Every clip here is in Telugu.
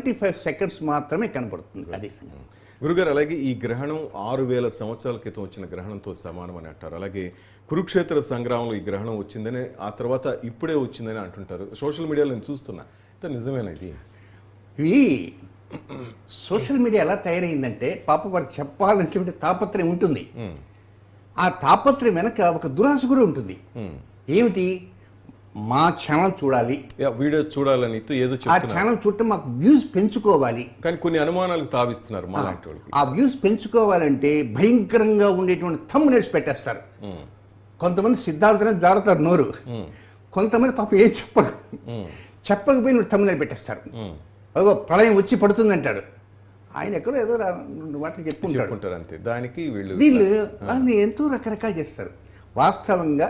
25 సెకండ్స్ మాత్రమే కనబడుతుంది. అది గురుగారు, అలాగే ఈ గ్రహణం 6000 సంవత్సరాల క్రితం వచ్చిన గ్రహణంతో సమానం అని అంటారు. అలాగే కురుక్షేత్ర సంగ్రామంలో ఈ గ్రహణం వచ్చిందని, ఆ తర్వాత ఇప్పుడే వచ్చిందని అంటుంటారు. సోషల్ మీడియాలో నేను చూస్తున్నా, నిజమేనా ఇది? ఇవి సోషల్ మీడియా ఎలా తయారైందంటే, పాప వారికి చెప్పాలంటే తాపత్రయం ఉంటుంది. ఆ తాపత్రయం వెనక ఒక దురాశ కూడా ఉంటుంది. ఏమిటి? మా ఛానల్ చూడాలి, వీడియో చూడాలని ఏదో ఆ ఛానల్ చూడటం మాకు వ్యూస్ పెంచుకోవాలి. కానీ కొన్ని అనుమానాలకు తావిస్తున్నారు మా లాంటి వాళ్ళకి. ఆ వ్యూస్ పెంచుకోవాలంటే భయంకరంగా ఉండేటువంటి థంబ్నెయిల్స్ పెట్టేస్తారు. కొంతమంది సిద్ధాంతమే జారుతారు నోరు, కొంతమంది పాప ఏం చెప్పకపోయిన థంబ్నెయిల్ పెట్టేస్తారు. అదిగో ప్రళయం వచ్చి పడుతుంది అంటాడు ఆయన, ఎక్కడో ఏదో వాటిని చెప్పుకుంటారు అంతే. దానికి వీళ్ళు వాళ్ళని ఎంతో రకరకాలు చేస్తారు. వాస్తవంగా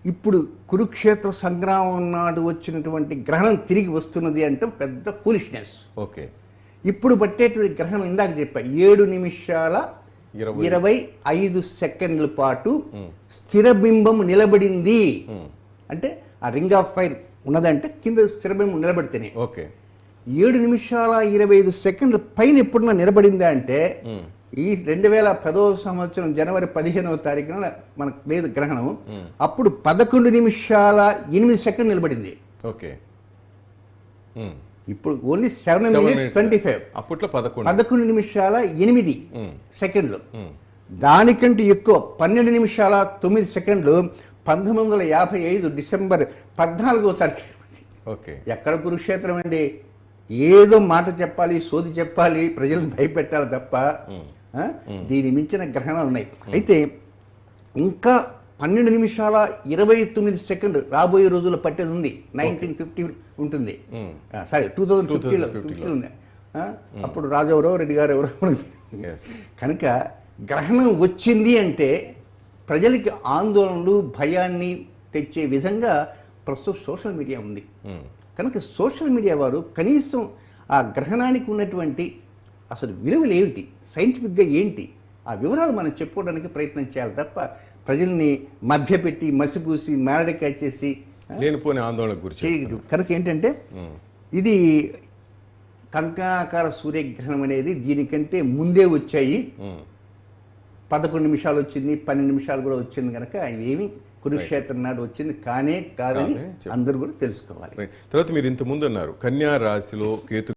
ఇప్పుడు కురుక్షేత్ర సంగ్రామం నాడు వచ్చినటువంటి గ్రహణం తిరిగి వస్తున్నది అంటే పెద్ద ఫూలిష్నెస్. ఓకే, ఇప్పుడు పట్టేటువంటి గ్రహణం ఇందాక చెప్పా 7 నిమిషాల 25 సెకండ్ల పాటు స్థిరబింబం నిలబడింది. అంటే ఆ రింగ్ ఆఫ్ ఫైర్ ఉన్నదంటే కింద స్థిరబింబం నిలబడితేనే. ఓకే, 7 నిమిషాల 25 సెకండ్ల పైన ఎప్పుడన్నా నిలబడిందా అంటే ఈ 2010వ సంవత్సరం జనవరి 15వ తారీఖున మనకు లేదు గ్రహణం. అప్పుడు 11 నిమిషాల 8 సెకండ్ నిలబడింది. ఓకే, ఇప్పుడు ఓన్లీ 7 minutes 25. అప్పట్లో 11 నిమిషాల 8 సెకండ్లు. దానికంటే ఎక్కువ 12 నిమిషాల 9 సెకండ్లు 1955 డిసెంబర్ 14వ తారీఖు. ఓకే, ఎక్కడ కురుక్షేత్రం అండి? ఏదో మాట చెప్పాలి, సోది చెప్పాలి, ప్రజలను భయపెట్టాలి తప్ప దీని మించిన గ్రహణాలు ఉన్నాయి. అయితే ఇంకా 12 నిమిషాల 29 సెకండ్ రాబోయే రోజుల్లో పట్టేది ఉంది. 1950 ఉంటుంది, సారీ 2050 ఉంది. అప్పుడు రాజారావు రెడ్డి గారు ఎవరో. కనుక గ్రహణం వచ్చింది అంటే ప్రజలకి ఆందోళనలు, భయాన్ని తెచ్చే విధంగా ప్రస్తుతం సోషల్ మీడియా ఉంది. కనుక సోషల్ మీడియా వారు కనీసం ఆ గ్రహణానికి ఉన్నటువంటి అసలు విలువలు ఏమిటి, సైంటిఫిక్గా ఏంటి, ఆ వివరాలు మనం చెప్పుకోవడానికి ప్రయత్నం చేయాలి తప్ప ప్రజల్ని మభ్యపెట్టి మసిపూసి మేరడికాయ చేసి లేనిపోని ఆందోళన గురించి. కనుక ఏంటంటే ఇది కంకణాకార సూర్యగ్రహణం అనేది దీనికంటే ముందే వచ్చాయి. 11 నిమిషాలు వచ్చింది, 12 నిమిషాలు కూడా వచ్చింది. కనుక ఇవేమి కురుక్షేత్రం నాడు వచ్చింది కాదని అందరూ కూడా తెలుసుకోవాలి. తర్వాత మీరు ఇంత ముందు అన్నారు కన్యా రాశిలో కేతు